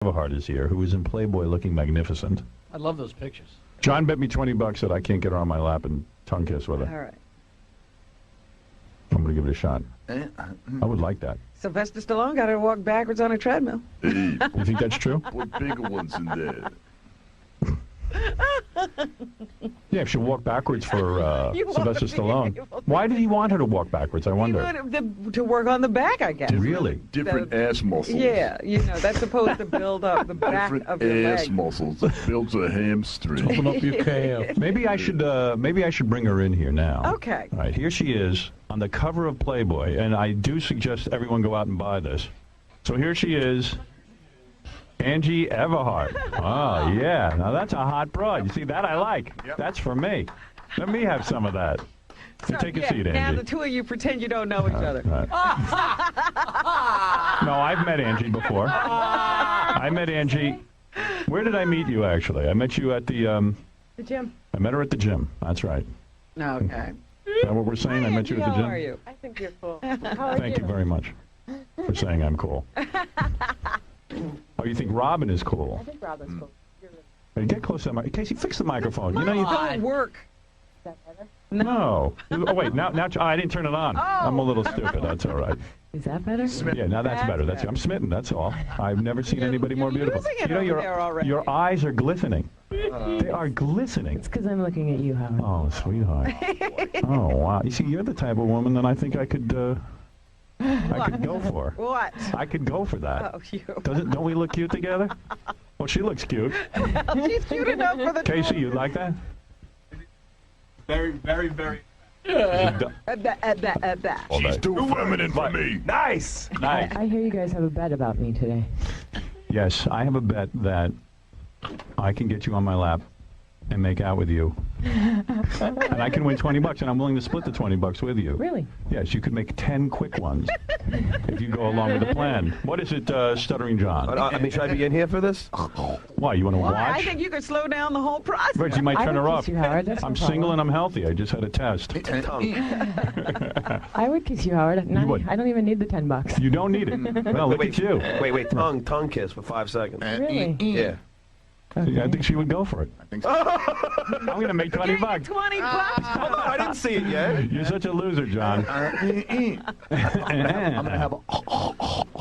Everhart is here, who is in Playboy looking magnificent. I love those pictures. John bet me $20 that I can't get her on my lap and tongue kiss with her. All right. I'm going to give it a shot. I would like that. Sylvester Stallone got her to walk backwards on a treadmill. Hey, You think that's true? put bigger ones in there. Yeah, if she'll walk backwards for You won't Sylvester be Stallone. able to. Why did he want her to walk backwards, I He wonder? wanted to work on the back, I guess. Really? Different ass muscles. Yeah, you know, that's supposed to build up the back Different of your ass leg. muscles. It builds a hamstring. Open up your calf. Maybe I should bring her in here now. Okay. All right, here she is on the cover of Playboy, and I do suggest everyone go out and buy this. So here she is, Angie Everhart. Oh, yeah. Now that's a hot broad. You see, that I like. Yep. That's for me. Let me have some of that. So take a seat, Angie. Now the two of you pretend you don't know each other. All right. No, I've met Angie before. I met Angie. Where did I meet you, actually? I met you at the, The gym. I met her at the gym. That's right. Okay. Is that what we're saying? I met you at the How gym? are you? I think you're cool. Thank you very much for saying I'm cool. Oh, you think Robin is cool? I think Robin's cool. You're really Hey, get close to the mic. Casey, fix the microphone. You know you Don't work. that better. No. Oh wait, now I didn't turn it on. I'm a little stupid. That's all right. Is that better? Yeah, now that's better. That's I'm smitten. That's all. I've never seen anybody more you're beautiful. losing it You know over there already. your eyes are glistening. They are glistening. It's because I'm looking at you, Howard. Oh, sweetheart. Oh wow. You see, you're the type of woman that I think I could go for. What? I could go for that. Oh, you. Don't we look cute together? Well, she looks cute. She's cute enough for the. Casey, you like that? Very, very, very. That. She's too feminine for me. Nice. Nice. I hear you guys have a bet about me today. Yes, I have a bet that I can get you on my lap and make out with you. And I can win $20, and I'm willing to split the $20 with you. Really? Yes, you could make 10 quick ones if you go along with the plan. What is it, Stuttering John? I mean, should I be in here for this? Why, you want to Well, I watch? think you could slow down the whole process. Reggie might I turn would her kiss off. you, Howard. That's I'm no single problem. and I'm healthy. I just had a test. I would kiss you, Howard. You would. I don't even need the $10. You don't need it. Well, look at you. Wait, tongue kiss for 5 seconds. Really? Yeah. Okay. I think she would go for it. I think so. I'm going to make $20. $20. Hold on, I didn't see it yet. You're such a loser, John. I'm gonna have a.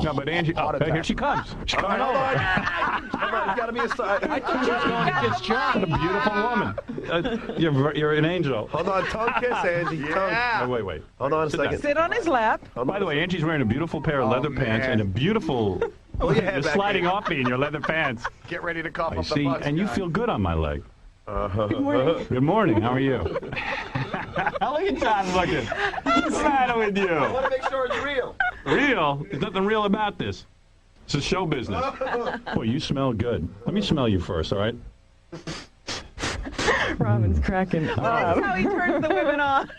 No, but Angie, oh, here she comes. She's coming Hold over. on. Come on, it's got to be a side. I thought you were going to kiss John. What a beautiful woman. You're an angel. Hold on, tongue kiss, Angie. Yeah. No, wait. Hold on a Sit down. second. Sit on his lap. By the way, Angie's wearing a beautiful pair of leather pants man. and a beautiful. Pull your head You're back sliding in. off me in your leather pants. Get ready to cough I up the see, bus. and you guy. feel good on my leg. Good morning. Good morning. How are you? Look at John looking. What's the matter with I you? want to make sure it's real. Real? There's nothing real about this. It's a show business. Boy, you smell good. Let me smell you first, all right? Robin's cracking. That's how he turns the women on.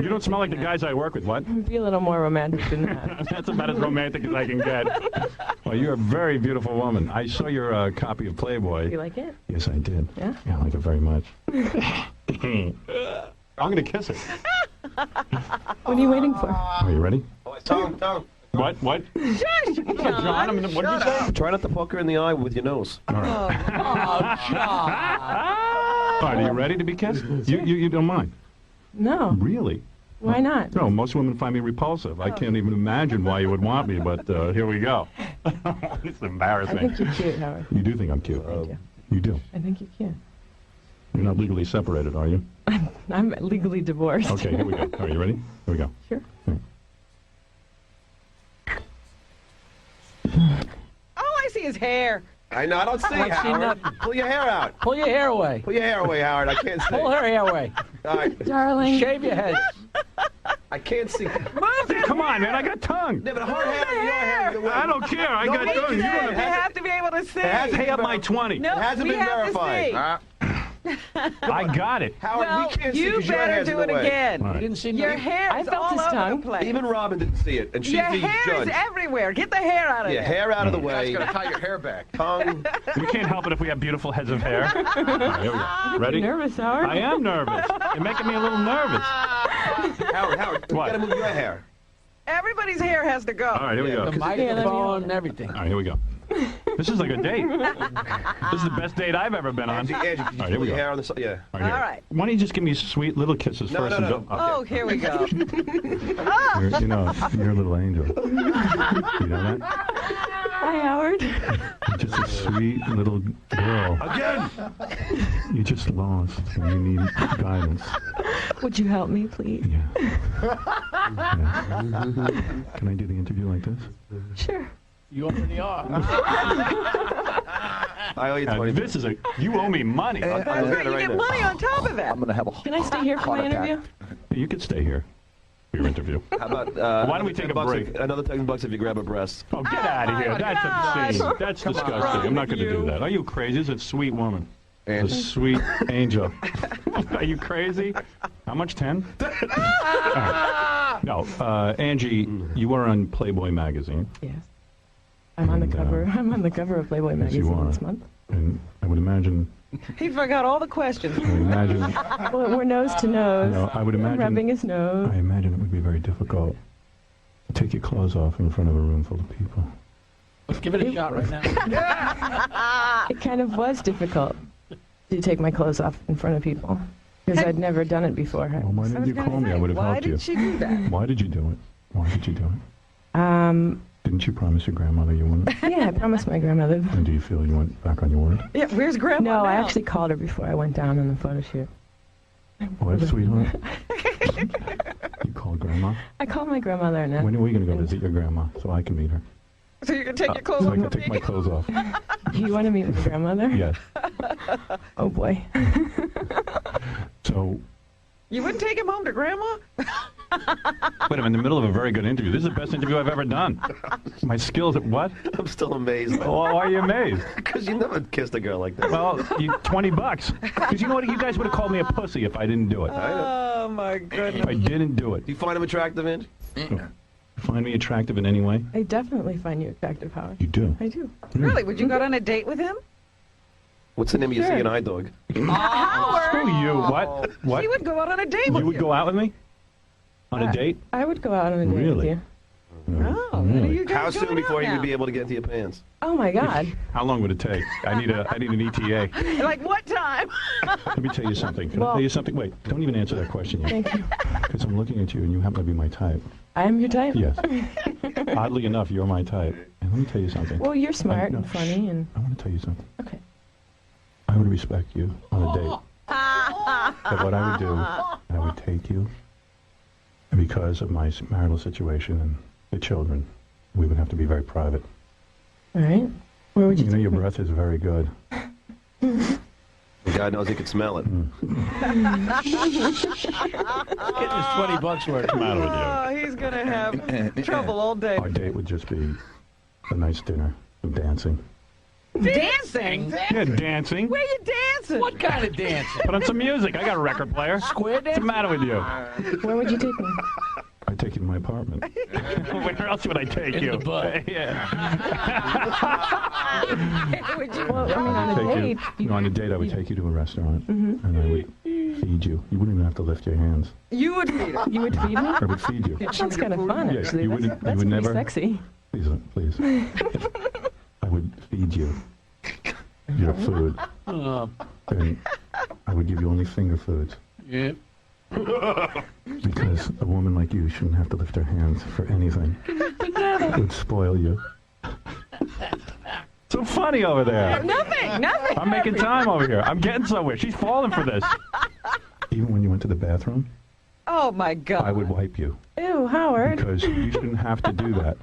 You don't smell like the guys I work with. What? Be a little more romantic than that. That's about as romantic as I can get. Well, you're a very beautiful woman. I saw your copy of Playboy. You like it? Yes, I did. Yeah? Yeah, I like it very much. I'm going to kiss her. What are you waiting for? Are you ready? Tongue. What? What? Shush, John, what did you say? Try not to poke her in the eye with your nose. All right, are you ready to be kissed? You don't mind? No. Really? Why not? No, most women find me repulsive. I can't even imagine why you would want me, but here we go. It's I embarrassing. think you're cute, Howard. You do think I'm cute? Thank you. You do? I think you're cute. You're not legally separated, are you? I'm legally divorced. Okay, here we go. Are you ready? Here we go. Sure. All I see is hair. I know, I don't see it, Howard. Pull your hair out. Pull your hair away. Pull your hair away, Howard. I can't see. Pull her hair away. All right. Darling. Shave your head. I can't see. Move it. Come on, man. I got tongue. Yeah, but her hair and your hair either way. I don't care. I got Nobody tongue. You cares. don't We have to be able to see. pay up my 20. No, It hasn't we been have verified. To see. I got it. Howard, Well, we can't see you 'cause your better hair's do in the it way. again. All You right. didn't see Your me. hair I is felt all his over tongue. the place. Even Robin didn't see it, and she's Your the hair judge. is everywhere. Get the hair out of Yeah, there. hair out of the way. Gotta tie your hair back. Tongue. We can't help it if we have beautiful heads of hair. All right, here we go. Ready? Nervous, Howard? I am nervous. You're making me a little nervous. Howard, you What? gotta move your hair. Everybody's hair has to go. All right, here we go. The microphone and everything. All right, here we go. This is like a date. This is the best date I've ever been on. Angie, All can you right, here put we your go. hair on the side? Yeah. All right, here. All right. Why don't you just give me sweet little kisses No, first no, and no. go? Oh, here we go. You're, you know, you're a little angel. You know that? Hi, Howard. You're just a sweet little girl. Again! You just lost and you need guidance. Would you help me, please? Yeah. Yeah. Can I do the interview like this? Sure. You already are. I owe you 20. This is a, you owe me money. I'll That's right, get it you right get now. money on top of that. I'm gonna have a Can I stay here for my heart attack. interview? You could stay here for your interview. How about, Why don't we take a $10 break? Another $10 if you grab a breast. Oh, get out of here. my That's gosh. obscene. That's disgusting. I'm not going to do that. Are you crazy? This is a sweet woman. A sweet angel. Are you crazy? How much, 10? No, Angie, you are on Playboy magazine, Yes. I'm on the And, cover. I'm on the cover of Playboy yes, you magazine are. this month. and I would imagine, He forgot all the questions. Well, we're nose to nose. no, I would I'm rubbing imagine, his nose. I imagine it would be very difficult to take your clothes off in front of a room full of people. Let's give it a shot right now. It kind of was difficult to take my clothes off in front of people because I'd never done it before. Well, why I didn't was you gonna call me? I say, would have why helped you. did she do that? Why did you do it? Why did you do it? Um, Didn't you promise your grandmother you wouldn't? yeah, I promised my grandmother. And do you feel you went back on your word? Yeah, where's Grandma No, I now? actually called her before I went down on the photo shoot. What, sweetheart? You called grandma? I called my grandmother and When are we going to go visit your grandma so I can meet her? So you can take your clothes So I off can for take my me? clothes off. you want to meet with your grandmother? Yes. Oh boy. So, You wouldn't take him home to Grandma? wait, I'm in the middle of a very good interview. This is the best interview I've ever done. My skills at what? I'm still amazed. Why are you amazed? Because you never kissed a girl like that. Well, you $20. Because you know what? You guys would have called me a pussy if I didn't do it. Oh, my If goodness. I didn't do it. Do you find him attractive, Angie? Find me attractive in any way? I definitely find you attractive, Howard. You do. I do. Really? Would you go on a date with him? What's the name of your Sure. singing eye dog? Howard! Screw you. What? What? He would go out on a date with You would go out with me? On a date? I would go out on a date Really? with you. Oh, what are you guys How soon going before out you now? would be able to get into your pants? Oh my God. How long would it take? I need an ETA. Like what time? Let me tell you something. Can I Well- tell you something? Wait, don't even answer that question yet. Thank you. Because I'm looking at you and you happen to be my type. I am your type. Yes. Oddly enough, you're my type. And let me tell you something. Well, you're smart no, and funny and I want to tell you something. okay. I would respect you on a date. But what I would do, I would take you, and because of my marital situation and the children, we would have to be very private. All right. Where would you You know, take your me? breath is very good. God knows he could smell it. Getting his $20 worth. What's the matter with you? Oh, he's going to have trouble all day. Our date would just be a nice dinner, some dancing. Dancing? Yeah, dancing. Where you dancing? What kind of dancing? Put on some music. I got a record player. Square What's the dancing? matter with you? Where would you take me? I'd take you to my apartment. Where else would I take In you? the butt. Yeah. Would you? Well, I mean, on a Take date. you. No, on a date, I would take you to a restaurant, and I would feed you. You wouldn't even have to lift your hands. You would feed him. You would feed me? I would feed you. That sounds kind of fun, Yeah, actually. you That's, wouldn't- you that's would pretty never- sexy. Please. I would feed you your food, and I would give you only finger foods. Yeah. Because a woman like you shouldn't have to lift her hands for anything. It would spoil you. So funny over there. Nothing. I'm making time over here. I'm getting somewhere. She's falling for this. Even when you went to the bathroom, Oh, my God. I would wipe you. Ew, Howard. Because you shouldn't have to do that.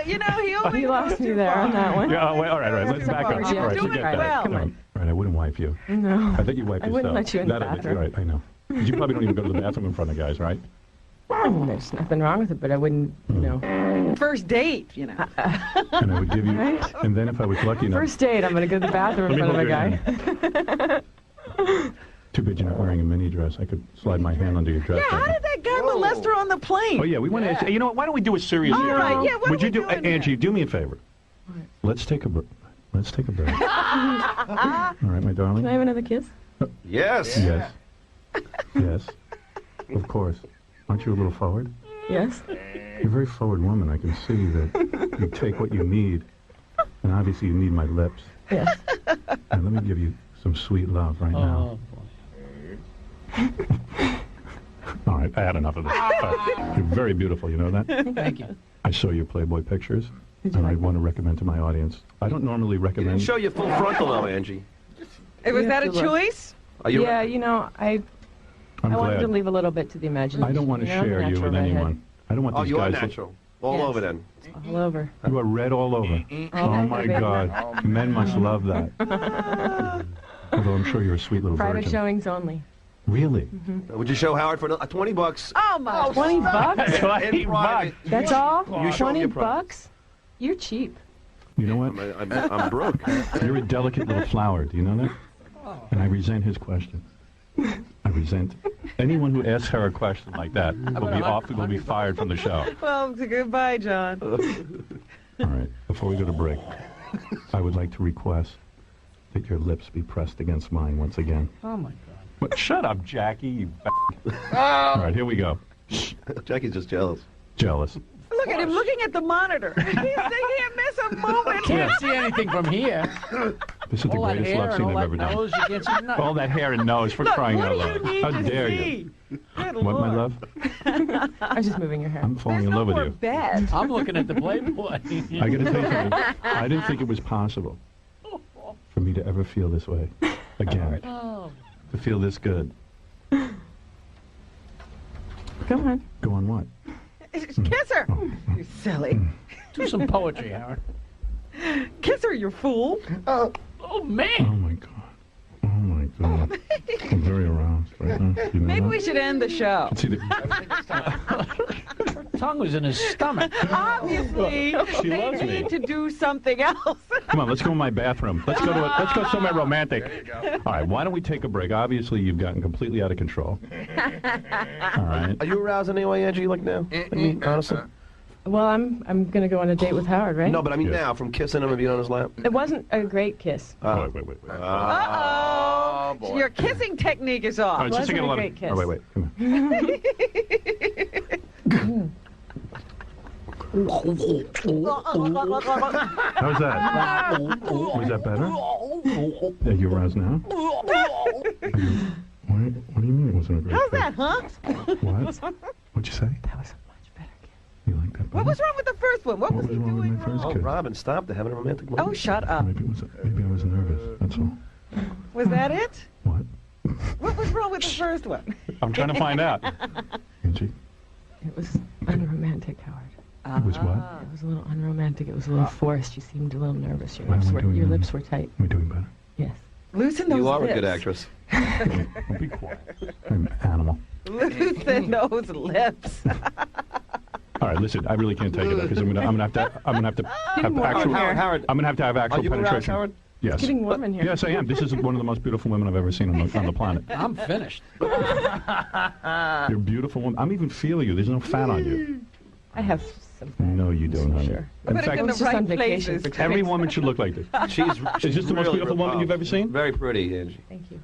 You know, he only You lost goes me too there far. on that one. Yeah, oh, wait, all right. Let's back up. You're All right, doing forget it that. well. Come on. All right, I wouldn't wipe you. No. I think you wipe I yourself. wouldn't let you in the That I- bathroom. Right, I know. 'Cause you probably don't even go to the bathroom in front of guys, right? I mean, there's nothing wrong with it, but I wouldn't, First date, you know. And I would give you, Right. and then if I was lucky enough, First date, I'm going to go to the bathroom in Let me front of a hold guy. your too bad you're not wearing a mini dress. I could slide my hand under your dress. Yeah, right how now. did that guy molest her on the plane? Oh yeah, we want to. You know what? Why don't we do a serious? All interview? right, yeah, what Would are you we do, doing here? Angie? Do me a favor. Let's take a break. Let's take a break. All right, my darling. Can I have another kiss? Yes. Yes. Yes. Of course. Aren't you a little forward? Yes? You're a very forward woman. I can see that you take what you need. And obviously you need my lips. Yes. And let me give you some sweet love right now. All right, I had enough of this. You're very beautiful, you know that? Thank you. I saw your Playboy pictures, and I want to recommend to my audience. I don't normally You recommend... didn't show your full frontal now, Angie. Was You that a have to look. choice? Are you? Yeah, you know, I I'm wanted glad. to leave a little bit to the imagination. I don't want to you know, share you natural with redhead. anyone. I don't want Oh, these you are guys... natural. All Yes. over then. All over. You are red all over. Oh, my God. Men must love that. Although I'm sure you're a sweet little Private virgin. showings only. Really? Would you show Howard for $20? Oh, my. 20 bucks? In private. That's all? You show 20 me your private. bucks? You're cheap. You know what? I'm broke. You're a delicate little flower. Do you know that? And I resent his question. I resent anyone who asks her a question like that will be fired from the show. Well, goodbye, John. All right. Before we go to break, I would like to request that your lips be pressed against mine once again. Oh, my God. But shut up, Jackie. You All right, here we go. Jackie's just jealous. Jealous. Look at him looking at the monitor. He can't miss a moment. Can't see anything from here. This is the All that greatest hair love and scene all I've that ever done. nose, you can't see nothing. All that hair and nose for Look, crying what out do loud. you need How to dare you? see? Good What, my Lord. love? I was just moving your hair. I'm falling There's in no love with more you. bed. I'm looking at the Playboy. I got to tell you something. I didn't think it was possible for me to ever feel this way again. Oh. To feel this good. Go on. Go on what? Kiss her. You silly. Do some poetry, Howard. Kiss her, you fool. Oh, Oh man. my God. Oh my God. I'm very aroused right now. You know Maybe that? we should end the show. See, Her tongue was in his stomach. Obviously, She they loves me. need to do something else. come on, let's go in my bathroom. Let's go somewhere romantic. All right, why don't we take a break? Obviously, you've gotten completely out of control. All right. Are you aroused in any way, Angie, like now? I mean, honestly? Well, I'm going to go on a date with Howard, right? No, but I mean Yeah. now, from kissing him and being on his lap. It wasn't a great kiss. Wait. Uh-oh. boy. Your kissing technique is All off. right, just Wasn't take a a lot great of... kiss. Oh, wait. Come on. How's that? Was that better? Are you aroused now? What do you mean it wasn't a great How's kiss? that, huh? What? What'd you say? That was a much better kiss. You like that What better? was wrong with the first one? What was he wrong with doing my first wrong? Oh, kiss? Robin, stop. They're having a romantic moment. Oh, shut up. Maybe I was nervous. That's all. Was that it? What? What was wrong with the first one? I'm trying to find out. Angie, It was unromantic, Howard. it was what? It was a little unromantic. It was a little forced. You seemed a little nervous. Your Why am lips I were, doing your that? lips were tight. Am I doing better? Yes. Loosen those You are lips. a good actress. Don't be quiet. I'm an animal. Loosen those lips. All right, listen. I really can't take it because I'm gonna have to have actual. Howard, I'm gonna have to have are actual you aroused, penetration. Howard? Yes. It's getting warm in here. Yes, I am. This is one of the most beautiful women I've ever seen on the planet. I'm finished. You're a beautiful woman. I'm even feeling you. There's no fat on you. I have some. No, you don't, honey. Sure. In Put it fact, in I the was just on right vacation places. for 2 every weeks. woman should look like this. She's Is this the most really beautiful woman you've ever seen? Very pretty, Angie. Thank you.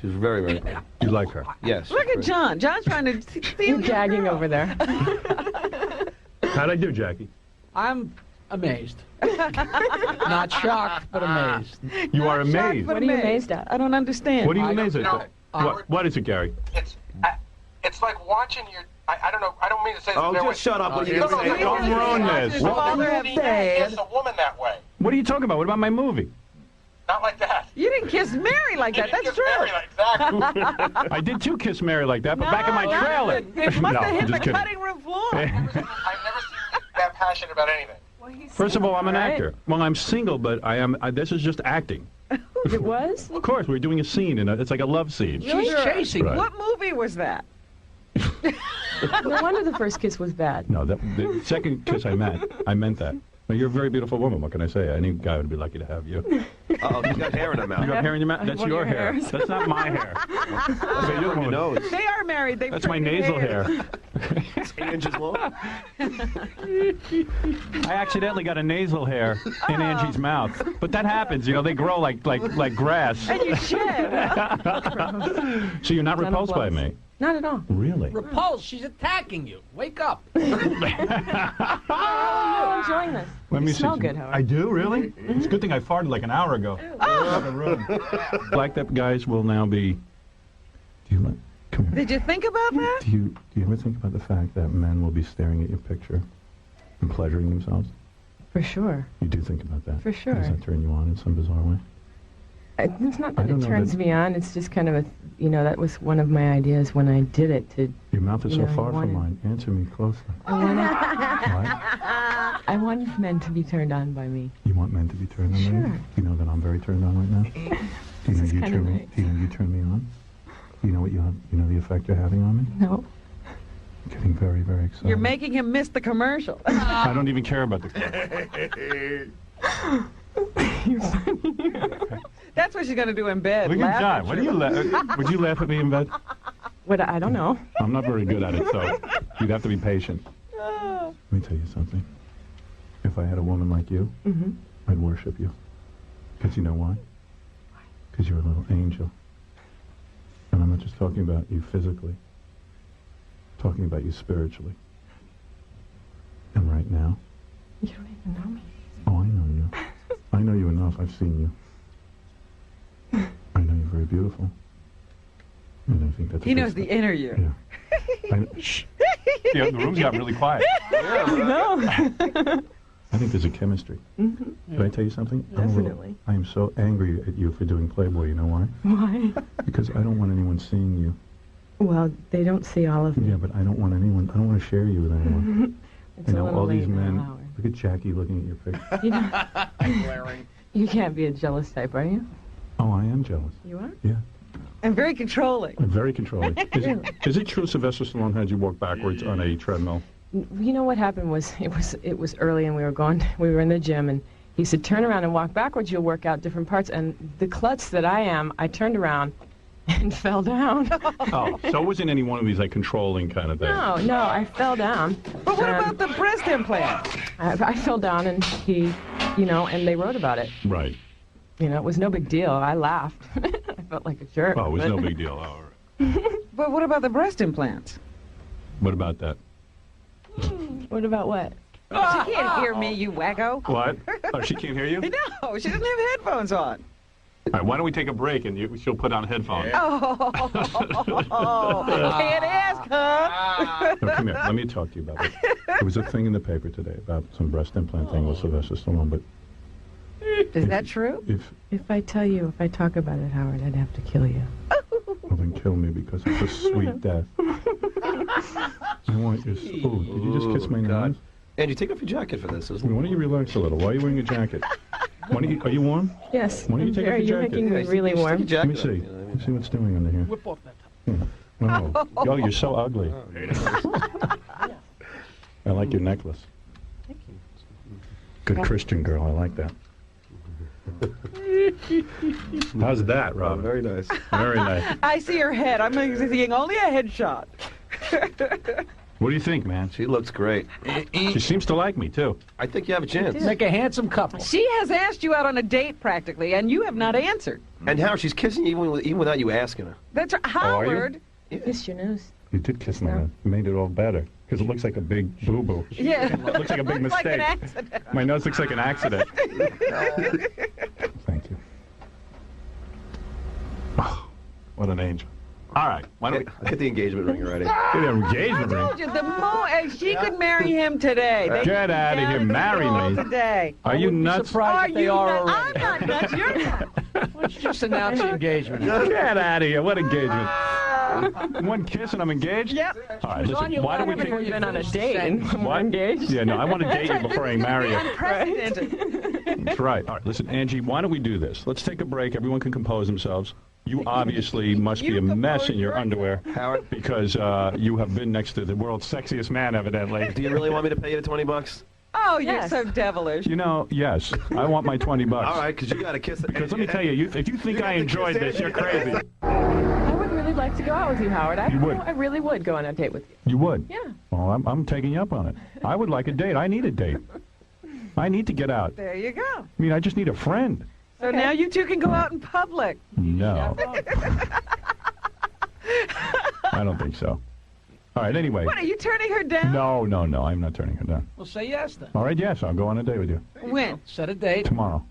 She's very, very pretty. You like her? Yes. Look at John. John's trying to steal You're your gagging girl. over there. How'd I do, Jackie? I'm amazed. Not shocked, but amazed. You are Not shocked, amazed. but What are you amazed at? I don't understand. What are you I don't amazed know. at? What is it, Gary? It's like watching your. I don't know. I don't mean to say this. Oh, bear just with- shut up. What are you No, going no, to say? Don't ruin this. His Well, father you have need said- to kiss a woman that way. What are you talking about? What about my movie? Not like that. You didn't kiss Mary like that. You That's kiss true. Mary like that. I did too kiss Mary like that, but back in my No, trailer. It must No, have I'm hit the just kidding. cutting room floor. I've never seen you that passionate about anything. First of all, I'm an Right. actor. Well, I'm single, but this is just acting. It was? Of course, we're doing a scene, and it's like a love scene. She's chasing Right. me. What movie was that? No wonder the first kiss was bad. No, the second kiss I meant that. Well, you're a very beautiful woman. What can I say? Any guy would be lucky to have you. Oh, he's got hair in her You mouth. got hair in your mouth? That's one of your your hair. hairs. That's not my hair. That's you're the from your one. nose. They are married. They've That's my traded nasal hands. hair. 8 inches long. I accidentally got a nasal hair in Angie's mouth, but that happens. You know, they grow like grass. And you shed. So you're not Dental repulsed by floss. me. Not at all. Really? Repulsed. She's attacking you. Wake up. I'm enjoying this. Let You me smell see. good, Howard. I do, really? It's a good thing I farted like an hour ago. Blacked up guys will now be. Do you come here. Did you think about that? Do you ever think about the fact that men will be staring at your picture and pleasuring themselves? For sure. You do think about that? For sure. Does that turn you on in some bizarre way? It's not I that don't it know turns that- me on. It's just kind of a, that was one of my ideas when I did it. Your mouth is You so know, far I from wanted- mine. Answer me closely. What? I want men to be turned on by me. You want men to be turned on? Sure. by you? Do you know that I'm very turned on right now? Do you know is you kinda turn me? nice. Do you know you turn me on? Do you know what you have? You know the effect you're having on me? No. I'm getting very, very excited. You're making him miss the commercial. I don't even care about the. That's what she's going to do in bed. Look at laugh John. at What do you would you laugh at me in bed? What? I don't know. I'm not very good at it, so you'd have to be patient. Let me tell you something. If I had a woman like you, Mm-hmm. I'd worship you. Because you know why? Because you're a little angel. And I'm not just talking about you physically. I'm talking about you spiritually. And right now, You don't even know me. oh, I know you. I know you enough. I've seen you. I know you're very beautiful. And I think that's a He good knows the step. inner you. Yeah. Shh. Yeah, the room's got really quiet. No. I think there's a chemistry. Mm-hmm. Can I tell you something? Definitely. I am so angry at you for doing Playboy. You know why? Why? Because I don't want anyone seeing you. Well, they don't see all of me. Yeah, but I don't want anyone. I don't want to share you with anyone. It's I a know little all late these now, men. Howard. Look at Jackie looking at your picture. You know, Glaring. you can't be a jealous type, are you? Oh, I am jealous. You are? Yeah, And very controlling. I'm very controlling. Is it true Sylvester Stallone had you walk backwards on a treadmill? You know what happened was it was early and we were in the gym and he said turn around and walk backwards, you'll work out different parts, and the klutz that I am, I turned around and fell down. Oh, so it wasn't any one of these like controlling kind of things. No, I fell down. But what And about the breast implant? I fell down and he, and they wrote about it. Right. It was no big deal. I laughed. I felt like a jerk. Oh, it was but- no big deal. Oh, all right. But what about the breast implants? What about that? What about what? She can't hear me, you wacko. What? Oh, she can't hear you? No, she doesn't have headphones on. All right, why don't we take a break and she'll put on headphones. Oh, can't ask, huh? No, come here. Let me talk to you about it. There was a thing in the paper today about some breast implant thing with Sylvester Stallone, but Is that true? If I talk about it, Howard, I'd have to kill you. Well, then kill me because it's a sweet death. I want your. Oh, did you just kiss my God. nose? Angie, take off your jacket for this. Why don't you relax a little? Why are you wearing a jacket? Are you warm? Yes. Why don't you take off your You're jacket? making me really Just take warm. your jacket Let me off, see. you know what I mean? Let's see what's doing under here. Whip off that top. Oh, you're so ugly. I like your necklace. Thank you. Good Christian girl. I like that. How's that, Oh, Robin? very nice. Very nice. I see her head. I'm seeing only a headshot. What do you think, man? She looks great. She seems to like me too. I think you have a chance. Make a handsome couple. She has asked you out on a date practically, and you have not answered. And Howard, she's kissing you even without you asking her. That's are you? Howard. Kiss your nose. You did kiss my nose. You made it all better because it looks like a big boo-boo. Yeah. It looks like a big Looks like an mistake. accident. My nose looks like an accident. Thank you. Oh, what an angel. All right. Why don't we Hit the engagement ring already. get an I engagement told ring? you, the more she could marry him today. They Get could out of down here. in the Marry hall me. today. Are you wouldn't be nuts? surprised if they are nuts? already. I'm not nuts. You're nuts. Why don't you just announce the engagement? Get out of here. What engagement? One kiss and I'm engaged? Yep. All right, on listen. your Why don't we lap take... before you Been on a finish date and sentence. we're engaged. Yeah, no, I want to date you before I marry you. Unprecedented. That's right. All right, listen, Angie, why don't we do this? Let's take a break. Everyone can compose themselves. You obviously must be a mess in your underwear Howard, because you have been next to the world's sexiest man, evidently. do you really want me to pay you the $20? Oh, you're Yes. so devilish. You know, yes, I want my $20. All right, because you got to kiss it. Because let me tell you, if you think I enjoyed this, you're crazy. I would really like to go out with you, Howard. You would? I really would go on a date with you. You would? Yeah. Well, I'm taking you up on it. I would like a date. I need a date. I need to get out. There you go. I mean, I just need a friend. So now you two can go out in public. No. I don't think so. All right, anyway. What, are you turning her down? No, I'm not turning her down. Well, say yes then. All right, yes, I'll go on a date with you. When? Set a date. Tomorrow.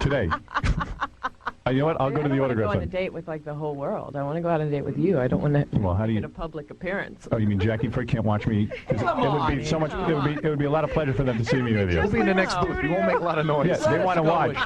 Today. You know what? I'll go to the I don't autograph want to go on a sign. date with like the whole world. I want to go on a date with you. I don't want to Well, how do get you... a public appearance. Oh, you mean Jackie Frick can't watch me? 'Cause it would be so much. It would be a lot of pleasure for them to see me with We'll you. be in the next booth. We won't make a lot of noise. Yes, they want to watch.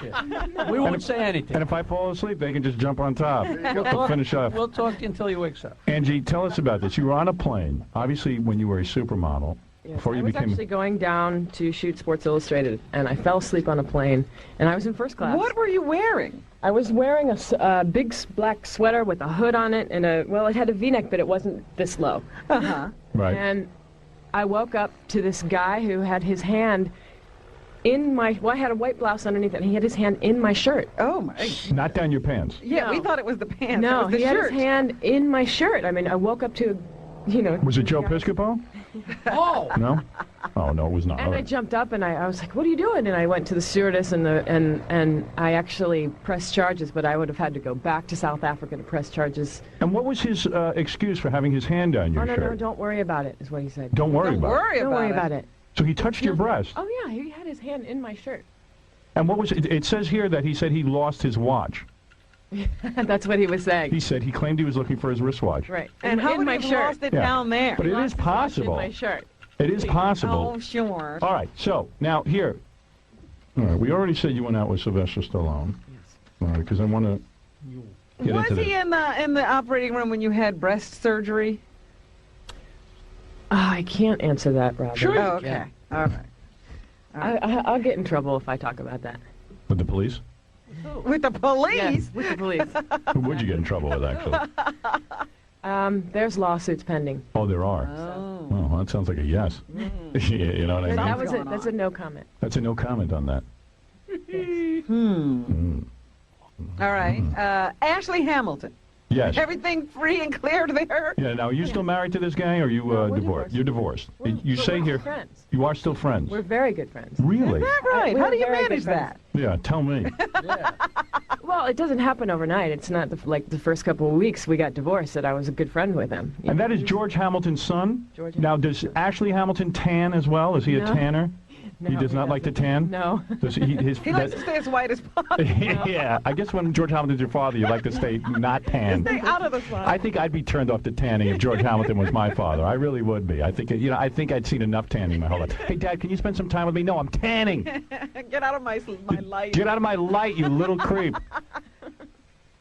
We won't say anything. And if I fall asleep, they can just jump on top. We'll finish off. We'll talk to you until he wakes up. Angie, tell us about this. You were on a plane, obviously when you were a supermodel. Yes, Before you I was became... actually going down to shoot Sports Illustrated, and I fell asleep on a plane, and I was in first class. What were you wearing? I was wearing a big black sweater with a hood on it, and it had a V-neck, but it wasn't this low. Uh-huh. Right. And I woke up to this guy who had his hand in my... Well, I had a white blouse underneath it, and he had his hand in my shirt. Oh, my. Not down your pants. Yeah, we No. thought it was the pants. No, it was the he had shirt. his hand in my shirt. I mean, I woke up to, Was it Joe Piscopo? Oh! No? Oh, no, it was not. And All I right. jumped up and I was like, "What are you doing?" And I went to the stewardess and I actually pressed charges, but I would have had to go back to South Africa to press charges. And what was his excuse for having his hand down your Oh no, shirt? no, don't worry about it, is what he said. Don't worry Don't about worry it. Don't about worry it. about it. So he touched your breast. Oh yeah, he had his hand in my shirt. And what was it? It says here that he said he lost his watch. That's what he was saying. He said he claimed he was looking for his wristwatch. Right. And how in would my he have shirt. lost it Yeah. down there? But it Lost is his watch possible. in my shirt. It is possible. Oh, sure. All right, so now here. All right, we already said you went out with Sylvester Stallone. Yes. All right, because I want to get Was into he this. in the operating room when you had breast surgery? I can't answer that, Robin. Sure. Oh, okay. All right. I'll get in trouble if I talk about that. With the police? With the police? Yes, with the police. Who would you get in trouble with, actually? There's lawsuits pending. Oh, there are. Oh. Oh, well, that sounds like a yes. You know what I mean? That was going it. That's on. a no comment. That's a no comment on that. All right. Ashley Hamilton. Yes. Everything free and clear there? Yeah, now, are you still married to this guy, or are you No, we're divorced? divorced. You're divorced. We're- You but say we're here, friends. you are still friends. We're very good friends. Really? Is that right? We're How do you very good manage friends. that? Yeah, tell me. Yeah. Well, it doesn't happen overnight. It's not like the first couple of weeks we got divorced that I was a good friend with him. And that is George Hamilton's son? George Now, does Ashley Hamilton tan as well? Is he a No. tanner? No, He does not like to doesn't. tan? No. Does he, his, He likes to stay as white as possible. yeah, I guess when George Hamilton's your father, you like to stay not tan. Stay out of the sun. I think I'd be turned off to tanning if George Hamilton was my father. I really would be. I think, I think I'd seen enough tanning my whole life. Hey, Dad, can you spend some time with me? No, I'm tanning. Get out of my light. Get out of my light, you little creep.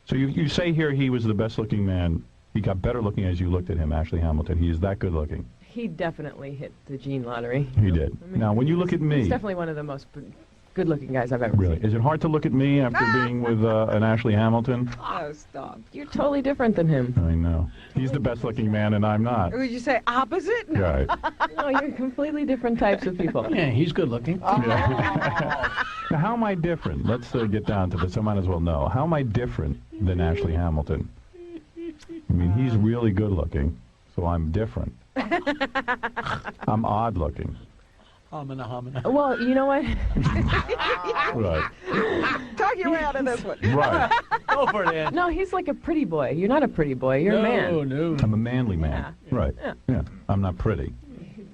So you say here he was the best-looking man. He got better looking as you looked at him, Ashley Hamilton. He is that good-looking. He definitely hit the gene lottery. He did. Now, when you look at He's me, definitely one of the most good-looking guys I've ever really, seen. is it hard to look at me after being with an Ashley Hamilton? Oh, stop. You're totally different than him. I know. He's the best-looking man, and I'm not. Would you say opposite? No. Right. No, you're completely different types of people. Yeah, he's good looking. Yeah. Now, how am I different? Let's get down to this. I might as well know. How am I different than Ashley Hamilton? I mean, he's really good-looking, so I'm different. I'm odd-looking. Homina, homina. Well, you know what? Right. Talk your way out of this one. Right. Go for it, Ann. No, he's like a pretty boy. You're not a pretty boy. You're a man. No. I'm a manly man. Right. Yeah. I'm not pretty.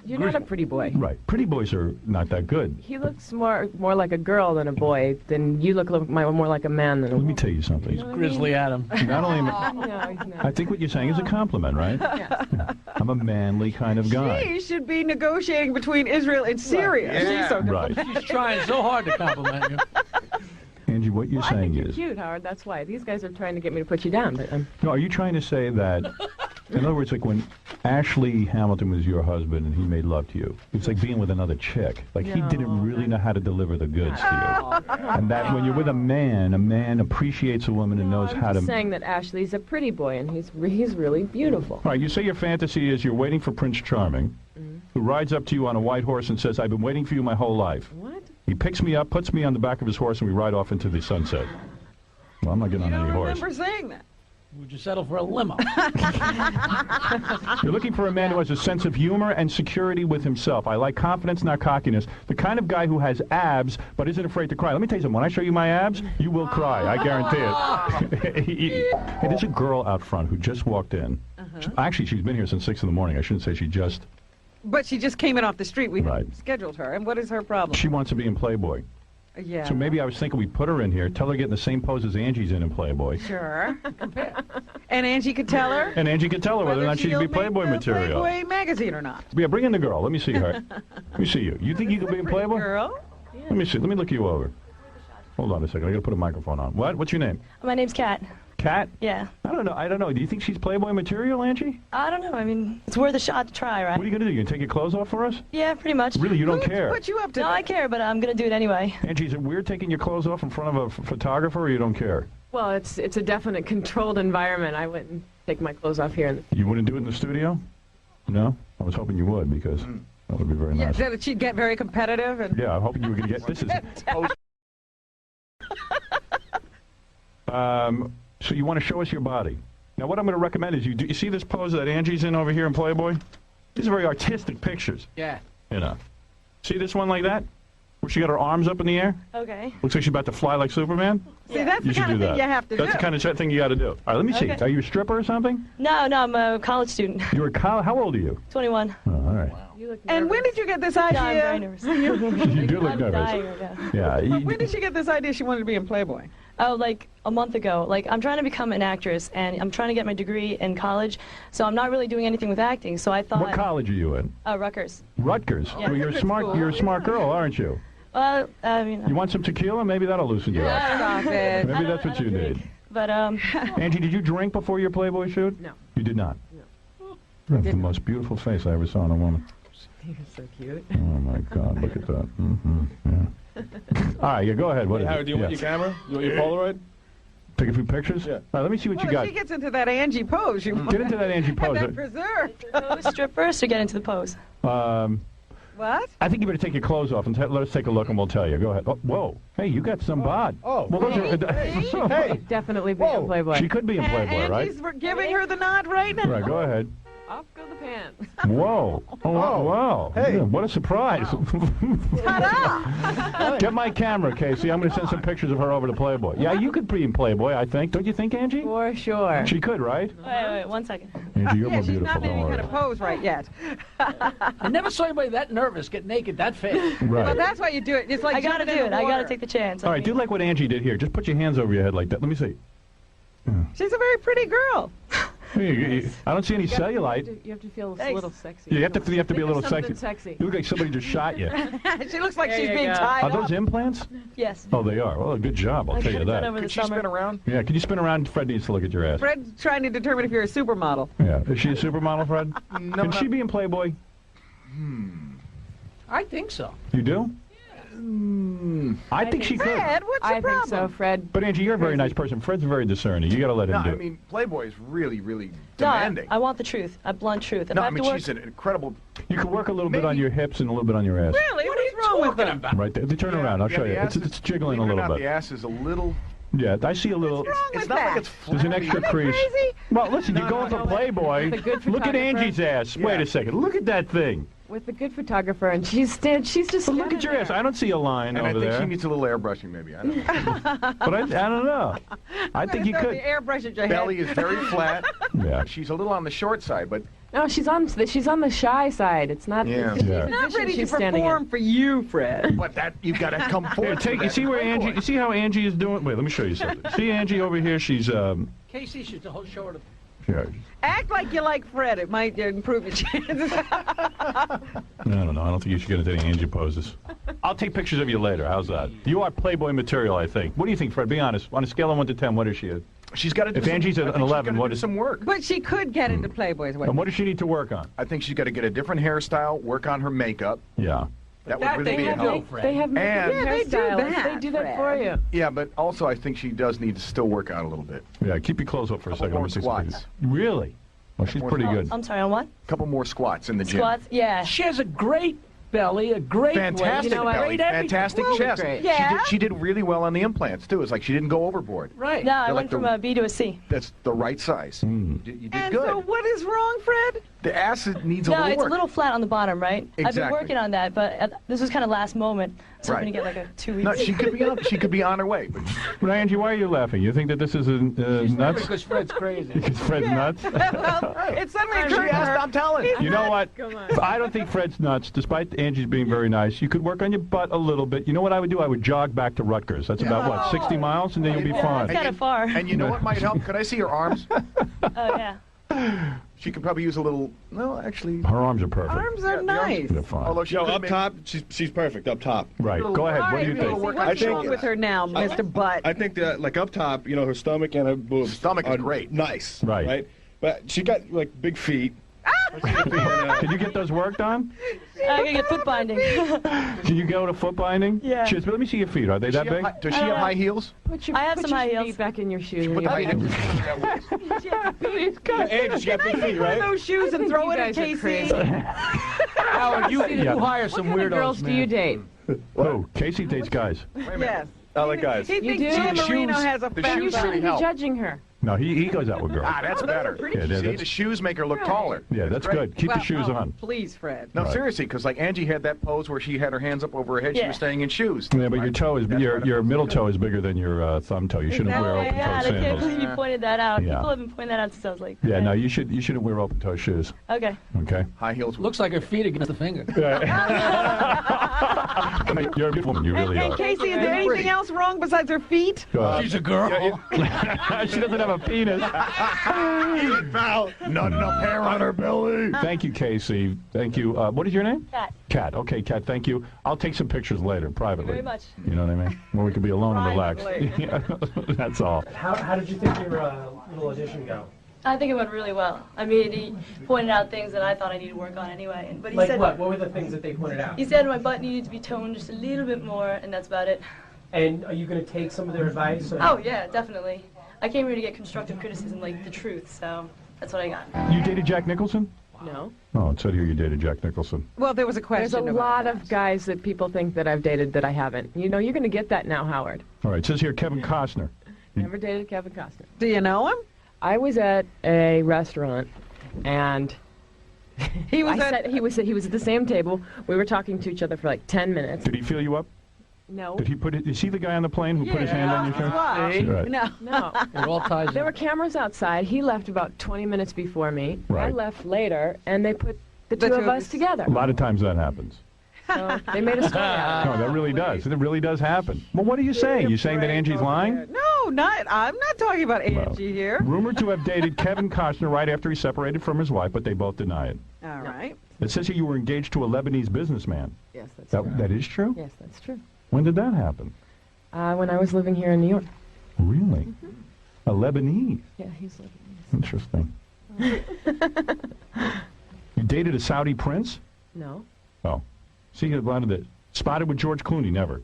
You're not a pretty boy. Right. Pretty boys are not that good. He looks more like a girl than a boy. Then you look more like a man than a Let me woman. tell you something. Grizzly Adam. Not only am No, he's not. I think what you're saying is a compliment, right? Yeah. I'm a manly kind of guy. She should be negotiating between Israel and Syria. Yeah. She's so Right. He's trying so hard to compliment you. Angie, what you're Well, I saying think you're is... cute, Howard. That's why. These guys are trying to get me to put you down, but No, are you trying to say that... In other words, like when Ashley Hamilton was your husband and he made love to you, it's like being with another chick. Like he didn't really know how to deliver the goods to you. And that when you're with a man appreciates a woman and knows I'm how just to... saying that Ashley's a pretty boy and he's really beautiful. All right, you say your fantasy is you're waiting for Prince Charming, who rides up to you on a white horse and says, I've been waiting for you my whole life. What? He picks me up, puts me on the back of his horse, and we ride off into the sunset. Well, I'm not getting You on don't any horse. remember saying that. Would you settle for a limo? You're looking for a man who has a sense of humor and security with himself. I like confidence, not cockiness. The kind of guy who has abs but isn't afraid to cry. Let me tell you something. When I show you my abs, you will cry. I guarantee it. Hey, there's a girl out front who just walked in. Actually, she's been here since 6 in the morning. I shouldn't say she just. But she just came in off the street. We Right. scheduled her. And what is her problem? She wants to be in Playboy. Yeah. So maybe I was thinking we put her in here, tell her to get in the same pose as Angie's in Playboy. Sure. And Angie could tell her. And Angie can tell her whether or not she'd she'll be make Playboy the material. Playboy magazine or not. Yeah, bring in the girl. Let me see her. Let me see you. You think you could be in Playboy? Girl. Let me see. Let me look you over. Hold on a second. I got to put a microphone on. What? What's your name? My name's Kat. Kat? Yeah. I don't know. I don't know. Do you think she's Playboy material, Angie? I don't know. I mean, it's worth a shot to try, right? What are you going to do? You going to take your clothes off for us? Yeah, pretty much. Really? You don't care? What you up to? No, I care, but I'm going to do it anyway. Angie, is it weird taking your clothes off in front of a photographer, or you don't care? Well, it's a definite controlled environment. I wouldn't take my clothes off here. You wouldn't do it in the studio? No? I was hoping you would, because that would be very Yeah, nice. that she'd get very competitive. And Yeah, I'm hoping you were going to get... This is... So you want to show us your body. Now, what I'm going to recommend is you see this pose that Angie's in over here in Playboy? These are very artistic pictures. Yeah. You know. See this one like that? Where she got her arms up in the air? Okay. Looks like she's about to fly like Superman? See, that's You the should kind do of thing that. you have to That's do. the kind of thing you got to do. All right, let me see. Okay. Are you a stripper or something? No, I'm a college student. You're a college... How old are you? 21. Oh, all right. You look And when nervous. did you get this Yeah, I'm idea? very nervous. You do look I'm nervous. dying right now. Yeah. When did she get this idea she wanted to be in Playboy? Oh, like a month ago. Like, I'm trying to become an actress, and I'm trying to get my degree in college, so I'm not really doing anything with acting. So I thought... What college are you in? Rutgers. Rutgers. Yeah. Well, you're a smart girl, aren't you? Well, I mean... You want some tequila? Maybe that'll loosen you up. Stop it. Maybe that's what you need. But, Angie, did you drink before your Playboy shoot? No. You did not? No. That's the most beautiful face I ever saw in a woman. You're so cute. Oh, my God. Look at that. Yeah. All right, yeah, go ahead. What is Howard, it? do you want your camera? You want your Polaroid? Take a few pictures? Yeah. All right, let me see what Well, you if got. she gets into that Angie pose, you Get into that Angie have pose. that preserved. Pose strip first or get into the pose? What? I think you better take your clothes off and let us take a look, and we'll tell you. Go ahead. Oh, whoa. Hey, you got some bod. Oh. Well, those are, Hey. Definitely be Whoa. in Playboy. She could be in Playboy, right? Angie's giving her the nod right now. Right, go ahead. Off go the pants. Whoa. Oh, wow. Hey. Yeah, what a surprise. Ta-da! Get my camera, Casey. I'm going to send some pictures of her over to Playboy. Yeah, you could be in Playboy, I think. Don't you think, Angie? For sure. She could, right? Wait, 1 second. Angie, you're Yeah, more she's beautiful. not in Don't any worry. kind of pose right yet. I never saw anybody that nervous get naked that fast. Well, Right. that's why you do it. It's like I gotta jumping do in it. the I gotta water. take the chance. All right, do like what Angie did here. Just put your hands over your head like that. Let me see. She's a very pretty girl. I don't see any cellulite. You have to feel a Thanks. little sexy. You have to be a Think of little something sexy. sexy. You look like somebody just shot you. She looks like There she's you being go. tied Are those up. implants? Yes. Oh, they are. Well, good job. I'll I tell got you it done that. over the Could she summer. spin around? Yeah, can you spin around? Fred needs to look at your ass. Fred's trying to determine if you're a supermodel. Yeah. Is she a supermodel, Fred? No, Can she be in Playboy? I think so. You do? I think she could. Fred, what's the I think problem? so, Fred. But Angie, you're a very nice person. Fred's very discerning. You got to let him No, do I it. mean, Playboy is really, really No, demanding. I want the truth. A blunt truth. If No, I I have mean, to work, she's an incredible... You can work a little bit Maybe- on your hips and a little bit on your ass. Really? What are What's you wrong with talking them? about? Right there. They turn around. I'll show you. the ass It's is- jiggling a believe it or little not, bit. The ass is a little... Yeah, I see a little. What's wrong It's with not that? like it's flat. There's an extra crease. crazy? Well, listen, you No, go no, for no. Playboy. The good Look at photographer. Angie's ass. Wait Yeah. a second. Look at that thing. With the good photographer, and she's just. Look at your ass. I don't see a line And I over think there. she needs a little airbrushing, maybe. I don't know. But I don't know. I think you Throw could. the airbrush at your Belly head. is very flat. Yeah. She's a little on the short side, but No, she's on the shy side. It's not. Yeah. It's the Yeah. Not position ready to she's standing in. perform for you, Fred. that you've got to come Here, forward. take. You see where Angie? You see how Angie is doing? Wait, let me show you something. See Angie over here? She's Casey should show her the... Yeah. Act like you like Fred. It might improve your chances. I don't know. I don't think you should get into any Angie poses. I'll take pictures of you later. How's that? You are Playboy material, I think. What do you think, Fred? Be honest. On a scale of 1 to 10, what is she? She's got to do If some, Angie's I an think she's 11, gotta what do is- some work. But she could get into Playboy's way. And what does she need to work on? I think she's got to get a different hairstyle, work on her makeup. Yeah. That would That really they be a have help. no- Fred. They have And- makeup Yeah, they do hairstylists. that, They do that Fred. for you. Yeah, but also I think she does need to still work out a little bit. Yeah. Keep your clothes up for a Couple second. more Let me see some squats. pictures. Really? Well, she's more pretty squats. good. I'm sorry, on what? A couple more squats in the gym. Squats? Yeah. She has a great belly, a great Fantastic waist, You know what? belly, great everything. fantastic Well, chest. great. Yeah. She did really well on the implants too. It's like she didn't go overboard. Right. No, I They're went like the- from a B to a C. That's the right size. You did And good. so what is wrong, Fred? The acid needs a No, little it's work. a little flat on the bottom, right? I've been Exactly. working on that, but this was kind of last moment, so I'm Right. going to get like a 2 weeks. No, she could be on her way. But But Angie, why are you laughing? You think that this is nuts? Because Fred's crazy. Because Fred's nuts? It suddenly she occurred to asked, her. I'm telling. You know what? Come on. I don't think Fred's nuts, despite Angie's being very nice. You could work on your butt a little bit. You know what I would do? I would jog back to Rutgers. That's about, what, 60 miles? And then you'll be It's fine. kind of far. And you know what might help? Could I see her arms? Oh, yeah. She could probably use a little. No, actually. Her arms are perfect. Arms are Yeah, the arms- nice. They're fine. Although she Yo, could up make- top, she's perfect up top. Right. Go ahead. What do you All right, think? Casey, I what's think- wrong with her now, Mr. Butt? I think that, like, up top, you know, her stomach and her boobs. Stomach is are great. Nice. Right. But she got, like, big feet. Can you get those worked on? I got to get foot binding. Can you go to foot binding? Yeah. Cheers, but let me see your feet. Are they Does that she have big? hi- Does she have high heels? I have put some high your heels. feet back in your shoes. Put the high heels. Hey, she got big feet, Wear right? those shoes and throw it at guys are Casey. crazy. Howard, you Yeah. hire some What kind weirdos, of girls do man. you date? Oh, Casey dates guys. Yes. I like guys. He thinks do? Jim The Marino shoes- has a the fat shoes butt. really help. Judging her. No, he goes out with girls. Ah, that's better. Yeah, See, that's- the shoes make her look taller. Yeah, that's great. good. Keep the Well, shoes oh, on. Please, Fred. No, Right. seriously, because like Angie had that pose where she had her hands up over her head. She Yeah. was staying in shoes. Yeah, but your toe is your middle toe is bigger than your thumb toe. You shouldn't that wear right? open toe I can't sandals. believe you pointed that out. Yeah. People have been pointing that out since I was like, Yeah, no, you shouldn't wear open toe shoes. Okay. Okay. High heels. Looks like her feet against the finger. I mean, you're a beautiful woman. You really And are. Casey, is there anything else wrong besides her feet? She's a girl. She doesn't have a penis. Not enough hair on her belly. Thank you, Casey. Thank you. What is your name? Cat. Kat. Okay, Kat. Thank you. I'll take some pictures later, privately. Very much. You know what I mean? Where we can be alone and relax. Privately. Yeah, that's all. How did you think your little audition go? I think it went really well. I mean, he pointed out things that I thought I needed to work on anyway. But he Like said, what? What were the things that they pointed out? He said my butt needed to be toned just a little bit more, and that's about it. And are you going to take some of their advice? Or? Oh, yeah, definitely. I came here to get constructive criticism, like the truth, so that's what I got. You dated Jack Nicholson? No. Oh, it said here you dated Jack Nicholson. Well, there was a question. There's a about lot that. of guys that people think that I've dated that I haven't. You know, you're going to get that now, Howard. All right, it says here Kevin Costner. Never dated Kevin Costner. Do you know him? I was at a restaurant, and He was he was at the same table. We were talking to each other for like 10 minutes. Did he fill you up? No. Did he put it? Is he the guy on the plane who put his hand on your shoulder? Right. No. No. It all ties There in. were cameras outside. He left about 20 minutes before me. I Right. left later, and they put the two of us together. A lot of times that happens. So they made a story out of No, that really does. It really does happen. Well, what are you saying? You saying that Angie's lying? No, not. I'm not talking about Angie here. Rumored to have dated Kevin Costner right after he separated from his wife, but they both deny it. All right. It says here you were engaged to a Lebanese businessman. it. Yes, that's true. That is true? Yes, that's true. When did that happen? When I was living here in New York. Really? A Lebanese? Yeah, he's living. Interesting. You dated a Saudi prince? No. Oh. See, a lot of the spotted with George Clooney, never.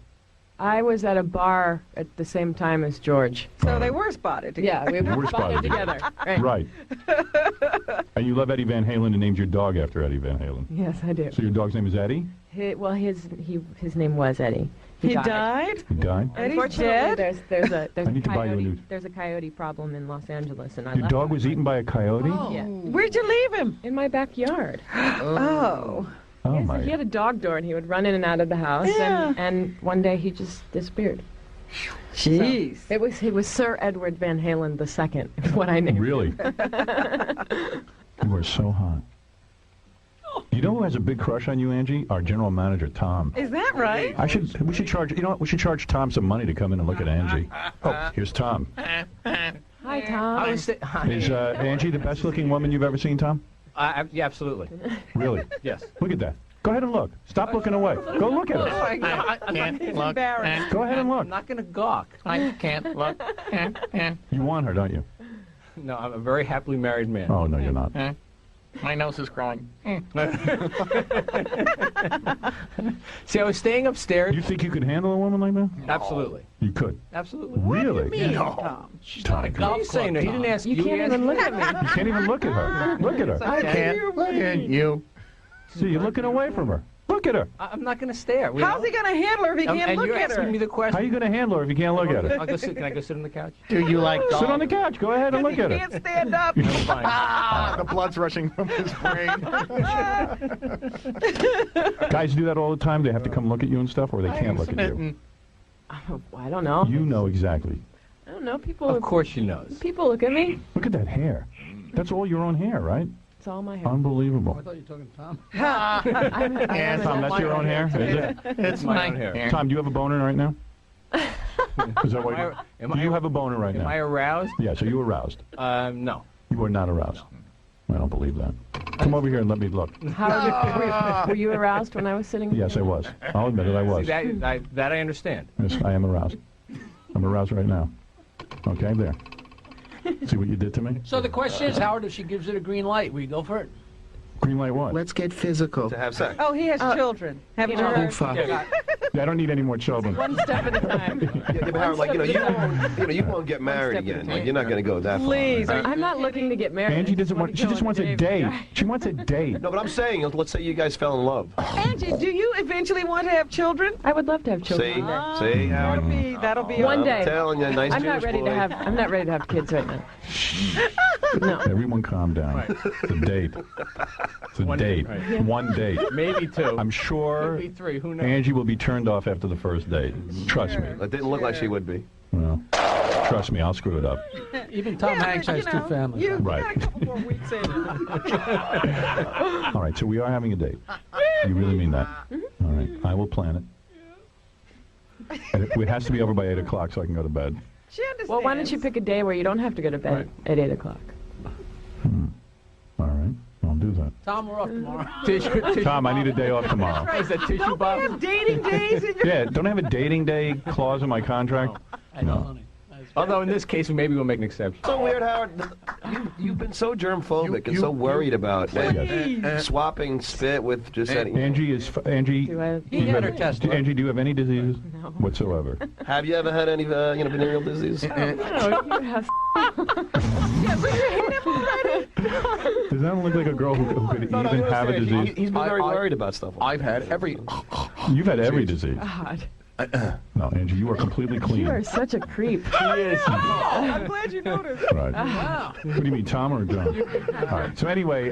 I was at a bar at the same time as George. So they were spotted together. Yeah, we You were were spotted spotted together. Right. Right. And you love Eddie Van Halen and named your dog after Eddie Van Halen. Yes, I do. So your dog's name is Eddie? His name was Eddie. He died? He died? Eddie's Unfortunately, dead? there's I need to buy you a new... there's a coyote problem in Los Angeles, and I Your left dog was eaten by a coyote? Yeah. Where'd you leave him? In my backyard. Oh. Oh, Yes, my. he had a dog door, and he would run in and out of the house, Yeah. and one day he just disappeared. Jeez. It was Sir Edward Van Halen II, is what I named him. Really? You are so hot. You know who has a big crush on you, Angie? Our general manager, Tom. Is that right? We should charge, you know what? We should charge Tom some money to come in and look at Angie. Oh, here's Tom. Hi, Tom. Is Angie the best looking woman you've ever seen, Tom? Yeah, absolutely. Really? Yes. Look at that. Go ahead and look. Stop looking away. Go look at her. I can't He's look. embarrassed. Go ahead and look. I'm not going to gawk. I can't look. You want her, don't you? No, I'm a very happily married man. Oh, no, you're not. My nose is growing. See, I was staying upstairs. You think you could handle a woman like that? Absolutely. You could. Absolutely. Really? Tom. Tom, What are you saying? No, he didn't ask you. You can't even look at me. you can't even look at her. Look at her. I can't look at you. See, you're looking away from her. Look Look at her. I'm not going to stare. How's he going to handle her if he can't and look you're at asking her? me the question. How are you going to handle her if you can't look at her? I'll go sit. Can I go sit on the couch? Do you like dogs? Sit on the couch. Go ahead and look He at her. can't stand up. Ah, the blood's rushing from his brain. Guys do that all the time. They have to come look at you and stuff, or they can't look at you. Oh, I don't know. You know exactly. I don't know. People. Of course she knows. People look at me. Look at that hair. That's all your own hair, right? It's all my hair. Unbelievable. I thought you were talking to Tom. And Tom, that's your own hair? Is it? It's my own hair. Tom, do you have a boner right now? Is that what do you have a boner right now? Am I aroused? Yeah, so you aroused. No. You are not aroused. I don't believe that. Come over here and let me look. Were you aroused when I was sitting? Yes, I was. I'll admit it, I was. See, that I understand. Yes, I am aroused. I'm aroused right now. Okay, there. See what you did to me? So the question is, Howard, if she gives it a green light, we go for it? Green light what? Let's get physical. To have sex. Oh, he has children. Haven't you heard? I don't need any more children. One step at a time. Yeah, but Howard, like, you won't get married again. Like, you're not going to go that far. Please. Right? I'm not looking to get married. Angie doesn't want, she just wants a date. She wants a date. No, but I'm saying, let's say you guys fell in love. Angie, do you eventually want to have children? I would love to have children. See? one day. See, Howard? That'll be One I'm day. telling you, nice I'm not Jewish ready boy. to have. I'm not ready to have kids right now. No. Everyone calm down. It's a date. It's a date. Right. One date. Maybe two. I'm sure Maybe three. Who knows? Angie will be turned off after the first date. Trust me. It didn't look like she would be. Well, trust me, I'll screw it up. Even Tom Hanks has two families. You Right. got a couple more weeks in. All right, so we are having a date. You really mean that? All right, I will plan it. And it has to be over by 8 o'clock so I can go to bed. She understands. Well, why don't you pick a day where you don't have to go to bed at 8 o'clock? All right, I'll do that. Tom, we're off tomorrow. Tissue Tom, I need a day off tomorrow. Is that tissue Don't they box? have dating days in your... Yeah, don't I have a dating day clause in my contract? I know, honey. Although in this case, maybe we'll make an exception. So weird, Howard. You've been so germ-phobic and so worried about swapping spit with just any... Angie is Angie. Do I? You had her test. Angie, do you have any diseases No. whatsoever? Have you ever had any, venereal disease? You have. Does that look like a girl who could even have a disease? He's been very worried about stuff. I've had every... You've had every disease. God. No, Angie, you are completely clean. You are such a creep. I'm glad you noticed. Right. What do you mean, Tom or John? All right. So anyway,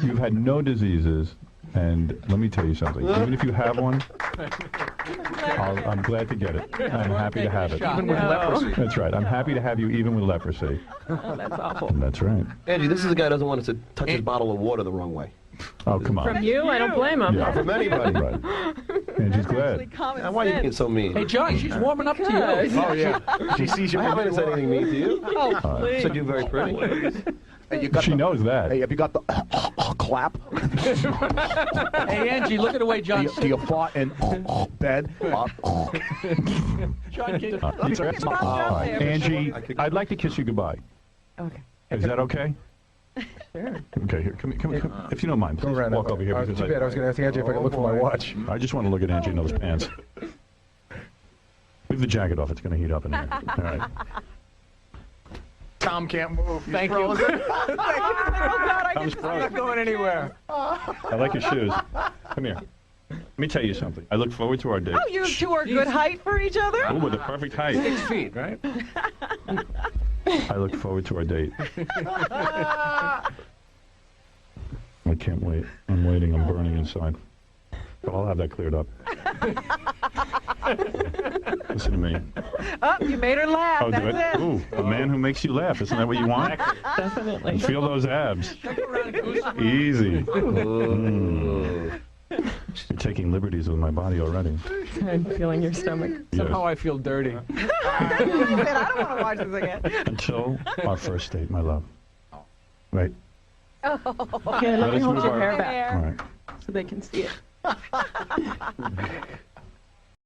you've had no diseases, and let me tell you something. Even if you have one, I'm glad to get it. I'm happy to have it. Even with leprosy. That's right. I'm happy to have you even with leprosy. Oh, that's awful. And that's right. Angie, this is a guy who doesn't want us to touch his bottle of water the wrong way. Oh, come on. From you, I don't blame him. Yeah. From anybody. Right. Angie's glad. Now, why are you being so mean? Hey, John, she's warming up to you. Oh, yeah. She sees you. I haven't said anything mean to you. Oh, please. Said you're very pretty. Hey, you got She knows that. Hey, have you got the clap? Hey, Angie, look at the way John... Do you fart in bed? John, kid. All right. Angie, I'd like to kiss you goodbye. Okay. Is that okay? Sure. Okay, here, come. If you don't mind, please walk over here. Because Too bad. I was going to ask Angie if I could look for my watch. I just want to look at Angie in those pants. Leave the jacket off. It's going to heat up in here. All right. Tom can't move. Thank you. Oh, God, I Tom's get I'm not going anywhere. I like your shoes. Come here. Let me tell you something. I look forward to our date. Oh, you two are good height for each other? Oh, with the perfect height. 6 feet, right? I look forward to our date. I can't wait. I'm waiting. I'm burning inside. But I'll have that cleared up. Listen to me. Oh, you made her laugh. Oh, do That's it? it. Ooh, a man who makes you laugh. Isn't that what you want? Definitely. Feel those abs. Easy. Mm. You're taking liberties with my body already. I'm feeling your stomach. Somehow I feel dirty. He said, I don't want to watch this again. Until our first date, my love. Right? Here, let me us hold move your our- hair back All right. so they can see it.